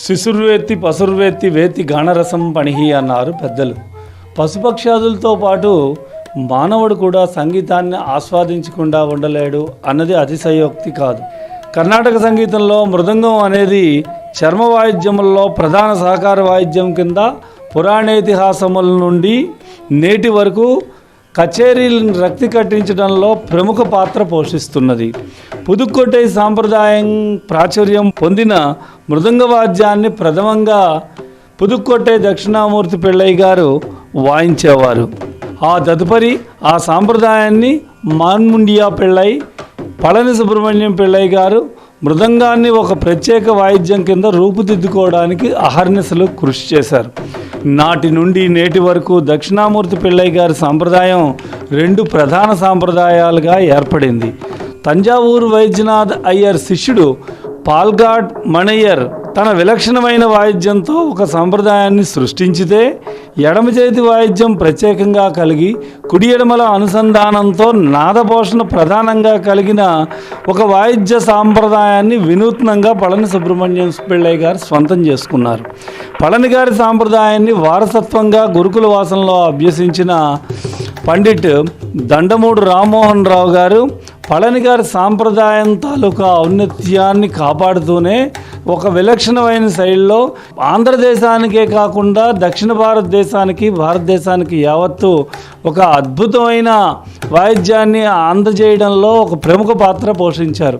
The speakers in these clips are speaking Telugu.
శిశుర్వేత్తి పశుర్వేత్తి వేత్తి గానరసం పణిహి అన్నారు పెద్దలు. పశుపక్షాదులతో పాటు మానవుడు కూడా సంగీతాన్ని ఆస్వాదించకుండా ఉండలేడు అన్నది అతిశయోక్తి కాదు. కర్ణాటక సంగీతంలో మృదంగం అనేది చర్మ వాయిద్యములలో ప్రధాన సహకార వాయిద్యం కింద పురాణేతిహాసముల నుండి నేటి వరకు కచేరీలను రక్తి కట్టించడంలో ప్రముఖ పాత్ర పోషిస్తున్నది. పుదుక్కోటై సాంప్రదాయం ప్రాచుర్యం పొందిన మృదంగ వాద్యాన్ని ప్రథమంగా పుదుక్కోటై దక్షిణామూర్తి పిళ్ళయ్య గారు వాయించేవారు. ఆ తదుపరి ఆ సాంప్రదాయాన్ని మాన్ముండియా పిళ్ళై, పళని సుబ్రహ్మణ్యం పిళ్ళయ్య గారు మృదంగాన్ని ఒక ప్రత్యేక వాయిద్యం కింద రూపుదిద్దుకోవడానికి అహర్నిశలు కృషి చేశారు. నాటి నుండి నేటి వరకు దక్షిణామూర్తి పిళ్ళయ్య గారి సాంప్రదాయం రెండు ప్రధాన సాంప్రదాయాలుగా ఏర్పడింది. తంజావూరు వైద్యనాథ్ అయ్యర్ శిష్యుడు పాల్ఘాట్ మణయ్యర్ తన విలక్షణమైన వాయిద్యంతో ఒక సంప్రదాయాన్ని సృష్టించితే, ఎడమ చేతి వాయిద్యం ప్రత్యేకంగా కలిగి కుడి ఎడమల అనుసంధానంతో నాదపోషణ ప్రధానంగా కలిగిన ఒక వాయిద్య సాంప్రదాయాన్ని వినూత్నంగా పళని సుబ్రహ్మణ్యం పిళ్ళయ్య గారు స్వంతం చేసుకున్నారు. పళని గారి సాంప్రదాయాన్ని వారసత్వంగా గురుకుల వాసంలో అభ్యసించిన పండిట్ దండమూడు రామ్మోహన్ రావు గారు పళని గారి సాంప్రదాయం తాలూకా ఔన్నత్యాన్ని కాపాడుతూనే ఒక విలక్షణమైన శైలిలో ఆంధ్రదేశానికే కాకుండా దక్షిణ భారతదేశానికి యావత్తు ఒక అద్భుతమైన వాయిద్యాన్ని అందజేయడంలో ఒక ప్రముఖ పాత్ర పోషించారు.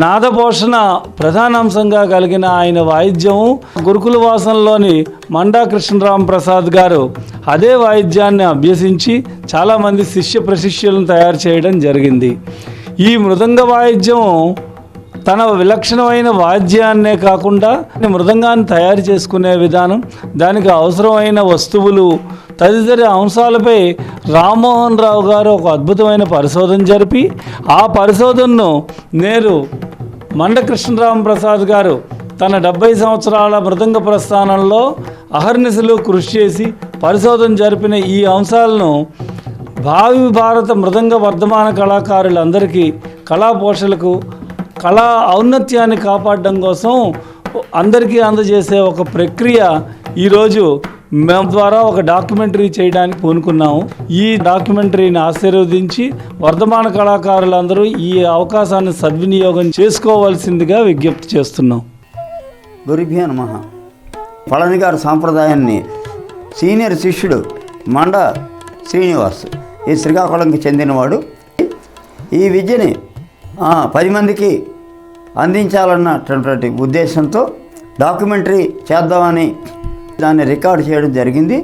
నాదపోషణ ప్రధానాంశంగా కలిగిన ఆయన వాయిద్యము గురుకుల వాసంలోని మండా కృష్ణరామ ప్రసాద్ గారు అదే వాయిద్యాన్ని అభ్యసించి చాలామంది శిష్య ప్రశిష్యులను తయారు చేయడం జరిగింది. ఈ మృదంగ వాయిద్యం తన విలక్షణమైన వాద్యాన్నే కాకుండా మృదంగాన్ని తయారు చేసుకునే విధానం, దానికి అవసరమైన వస్తువులు తదితర అంశాలపై రామ్మోహన్ రావు గారు ఒక అద్భుతమైన పరిశోధన జరిపి, ఆ పరిశోధనను నేరు మండ కృష్ణరామ ప్రసాద్ గారు తన 70 సంవత్సరాల మృదంగ ప్రస్థానంలో అహర్నిశలు కృషి చేసి పరిశోధన జరిపిన ఈ అంశాలను భావి భారత మృదంగ వర్ధమాన కళాకారులందరికీ, కళాపోషలకు కళా ఔన్నత్యాన్ని కాపాడడం కోసం అందరికీ అందజేసే ఒక ప్రక్రియ ఈరోజు మేము ద్వారా ఒక డాక్యుమెంటరీ చేయడానికి పూనుకున్నాము. ఈ డాక్యుమెంటరీని ఆశీర్వదించి వర్ధమాన కళాకారులందరూ ఈ అవకాశాన్ని సద్వినియోగం చేసుకోవాల్సిందిగా విజ్ఞప్తి చేస్తున్నాం. గురుభ్యో నమః. పళని గారి సాంప్రదాయాన్ని సీనియర్ శిష్యుడు మండ శ్రీనివాస్, ఈ శ్రీకాకుళంకి చెందినవాడు, ఈ విద్యని 10 మందికి అందించాలన్నటువంటి ఉద్దేశంతో డాక్యుమెంటరీ చేద్దామని దాన్ని రికార్డు చేయడం జరిగింది.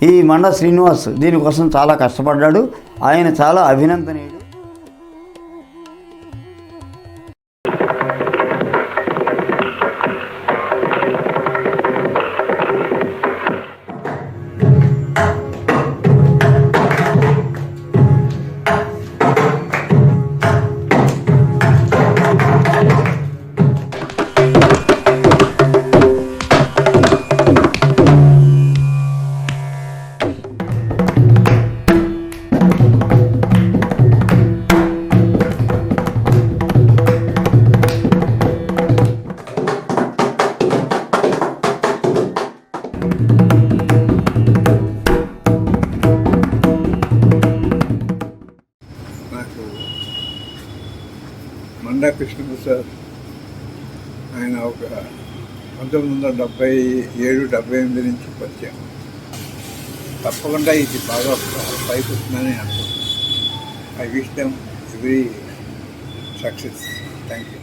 ఈ మండ శ్రీనివాస్ దీనికోసం చాలా కష్టపడ్డాడు. ఆయన చాలా అభినందనీయుడు. మండా కృష్ణప్రసాద్ ఆయన ఒక 1977-78 నుంచి పరిచయం. తప్పకుండా ఇది బాగా పైకి వస్తుందని అనుకుంటున్నాను. I wish them every success. Thank you.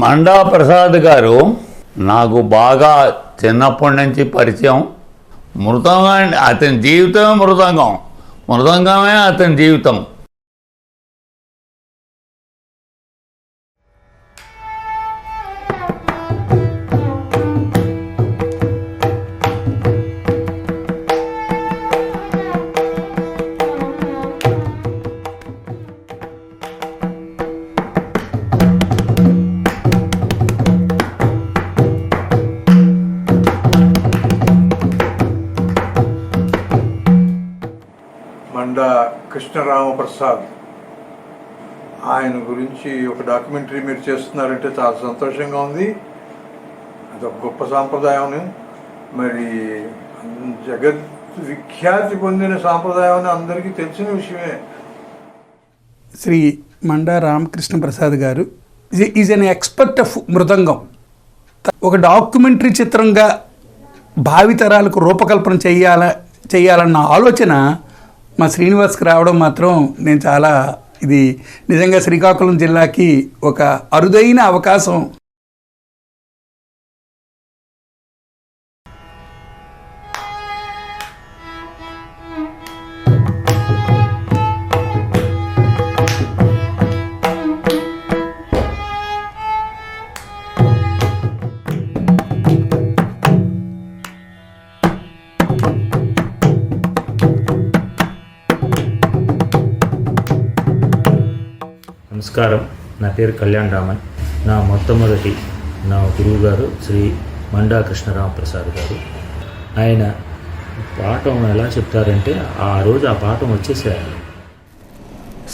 Manda Prasad గారు నాకు బాగా చిన్నప్పటి నుంచి పరిచయం. మృదంగం అతని జీవితం, మృదంగమే అతని జీవితం. మండా కృష్ణరామప్రసాద్ ఆయన గురించి ఒక డాక్యుమెంటరీ మీరు చేస్తున్నారంటే చాలా సంతోషంగా ఉంది. అదొక గొప్ప సాంప్రదాయం. మరి జగత్ విఖ్యాతి పొందిన సాంప్రదాయం అని అందరికీ తెలిసిన విషయమే. శ్రీ మండా రామకృష్ణ ప్రసాద్ గారు ఈజ్ అన్ ఎక్స్పర్ట్ ఆఫ్ మృదంగం. ఒక డాక్యుమెంటరీ చిత్రంగా భావితరాలకు రూపకల్పన చేయాలన్న ఆలోచన మా శ్రీనివాస్కి రావడం మాత్రం నేను చాలా, ఇది నిజంగా శ్రీకాకుళం జిల్లాకి ఒక అరుదైన అవకాశం. నమస్కారం, నా పేరు కళ్యాణ్ రామన్. నా మొట్టమొదటి గురువు గారు శ్రీ మండా కృష్ణరామప్రసాద్ గారు. ఆయన పాఠం ఎలా చెప్తారంటే ఆ రోజు ఆ పాఠం వచ్చేసేయాలి.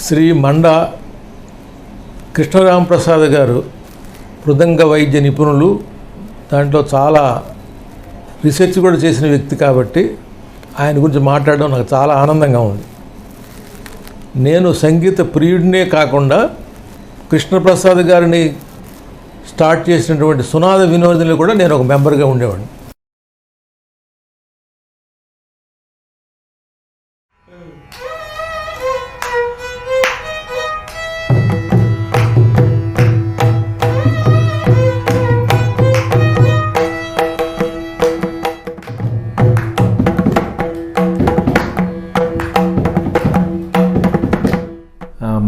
శ్రీ మండా కృష్ణరామప్రసాద్ గారు మృదంగ వైద్య నిపుణులు, దాంట్లో చాలా రీసెర్చ్ కూడా చేసిన వ్యక్తి కాబట్టి ఆయన గురించి మాట్లాడడం నాకు చాలా ఆనందంగా ఉంది. నేను సంగీత ప్రియుడినే కాకుండా కృష్ణప్రసాద్ గారిని స్టార్ట్ చేసినటువంటి సునాద వినోదిని కూడా నేను ఒక మెంబర్గా ఉండేవాడిని.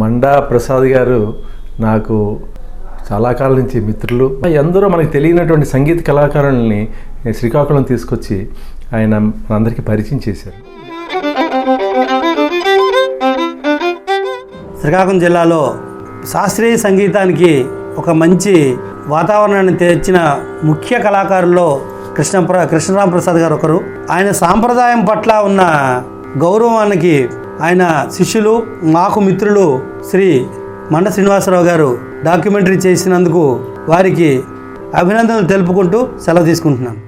మండా ప్రసాద్ గారు నాకు చాలా కాలం నుంచి మిత్రులు. ఎందరో మనకు తెలియనటువంటి సంగీత కళాకారుల్ని శ్రీకాకుళం తీసుకొచ్చి ఆయన మనందరికీ పరిచయం చేశారు. శ్రీకాకుళం జిల్లాలో శాస్త్రీయ సంగీతానికి ఒక మంచి వాతావరణాన్ని తెచ్చిన ముఖ్య కళాకారుల్లో కృష్ణరామప్రసాద్ గారు ఒకరు. ఆయన సాంప్రదాయం పట్ల ఉన్న గౌరవానికి ఆయన శిష్యులు, మాకు మిత్రులు శ్రీ మండ శ్రీనివాసరావు గారు డాక్యుమెంటరీ చేసినందుకు వారికి అభినందనలు తెలుపుకుంటూ సెలవు తీసుకుంటున్నాను.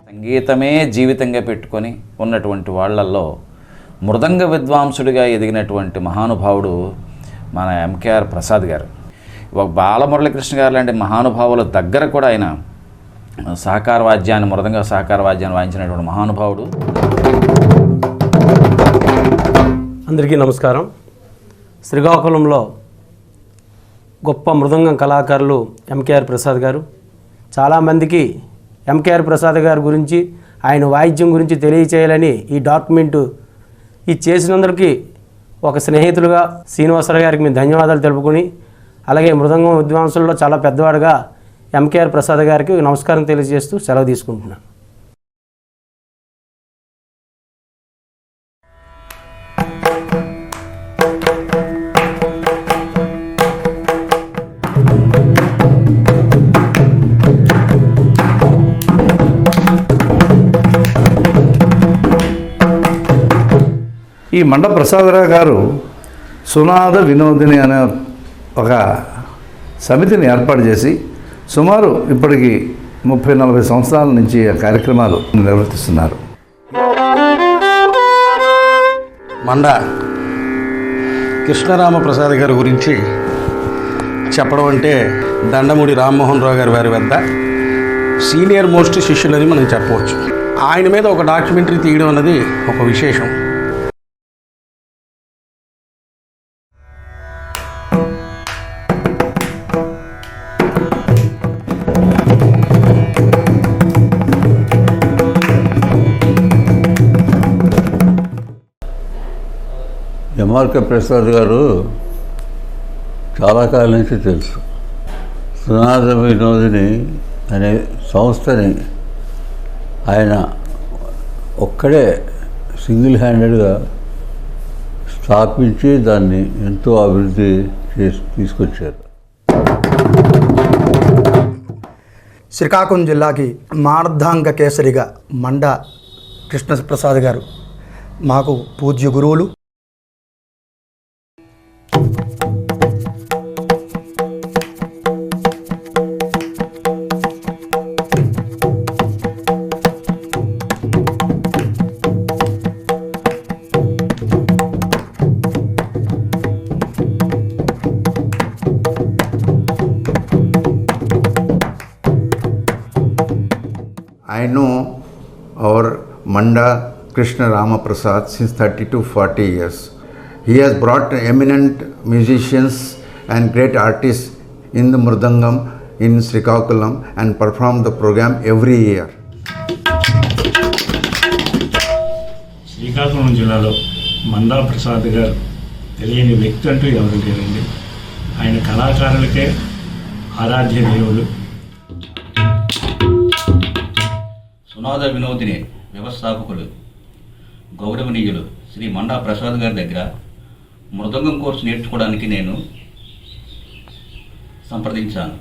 సంగీతమే జీవితంగా పెట్టుకొని ఉన్నటువంటి వాళ్ళల్లో మృదంగ విద్వాంసుడిగా ఎదిగినటువంటి మహానుభావుడు మన ఎంకేఆర్ ప్రసాద్ గారు. ఒక బాలమురళీకృష్ణ గారు లాంటి మహానుభావుల దగ్గర కూడా ఆయన సహకార వాద్యాన్ని, మృదంగ సహకార వాద్యాన్ని వాయించినటువంటి మహానుభావుడు. అందరికీ నమస్కారం. శ్రీకాకుళంలో గొప్ప మృదంగం కళాకారులు ఎంకేఆర్ ప్రసాద్ గారు. చాలామందికి ఎంకేఆర్ ప్రసాద్ గారి గురించి, ఆయన వాయిద్యం గురించి తెలియచేయాలని ఈ డాక్యుమెంటు చేసినందరికీ ఒక స్నేహితులుగా శ్రీనివాసరావు గారికి మేము ధన్యవాదాలు తెలుపుకొని, అలాగే మృదంగం విద్వాంసుల్లో చాలా పెద్దవాడుగా ఎంకేఆర్ ప్రసాద్ గారికి నమస్కారం తెలియజేస్తూ సెలవు తీసుకుంటున్నాను. ఈ మండ ప్రసాదరావు గారు సునాద వినోదిని అనే ఒక సమితిని ఏర్పాటు చేసి సుమారు ఇప్పటికి 30-40 సంవత్సరాల నుంచి ఆ కార్యక్రమాలు నిర్వర్తిస్తున్నారు. మండ కృష్ణరామప్రసాద్ గారి గురించి చెప్పడం అంటే దండమూడి రామ్మోహన్ రావు గారి వారి వద్ద సీనియర్ మోస్ట్ శిష్యులని మనం చెప్పవచ్చు. ఆయన మీద ఒక డాక్యుమెంటరీ తీయడం అన్నది ఒక విశేషం. ఎంఆర్కే ప్రసాద్ గారు చాలా కాలం నుంచి తెలుసు. సునాద వినోదిని అనే సంస్థని ఆయన ఒక్కడే సింగిల్ హ్యాండెడ్గా స్థాపించి దాన్ని ఎంతో అభివృద్ధి చేసి తీసుకొచ్చారు. శ్రీకాకుళం జిల్లాకి మార్ధాంగ కేసరిగా మండా కృష్ణప్రసాద్ గారు మాకు పూజ్య గురువులు. I know our Manda Krishna Rama Prasad since 30 to 40 years. He has brought eminent musicians and great artists in the Mridangam in Srikakulam and performed the program every year. Srikakulam జిల్లాలో మందా ప్రసాద్ గారు తెలియని వ్యక్తి అంటూ ఎవరు లేరండి. ఆయన కళాకారులకే ఆరాధ్య దేవుడు. సునాద వినోదిని వ్యవస్థాపకులు గౌరవనీయులు శ్రీ మండా ప్రసాద్ గారి దగ్గర మృదంగం కోర్సు నేర్చుకోవడానికి నేను సంప్రదించాను.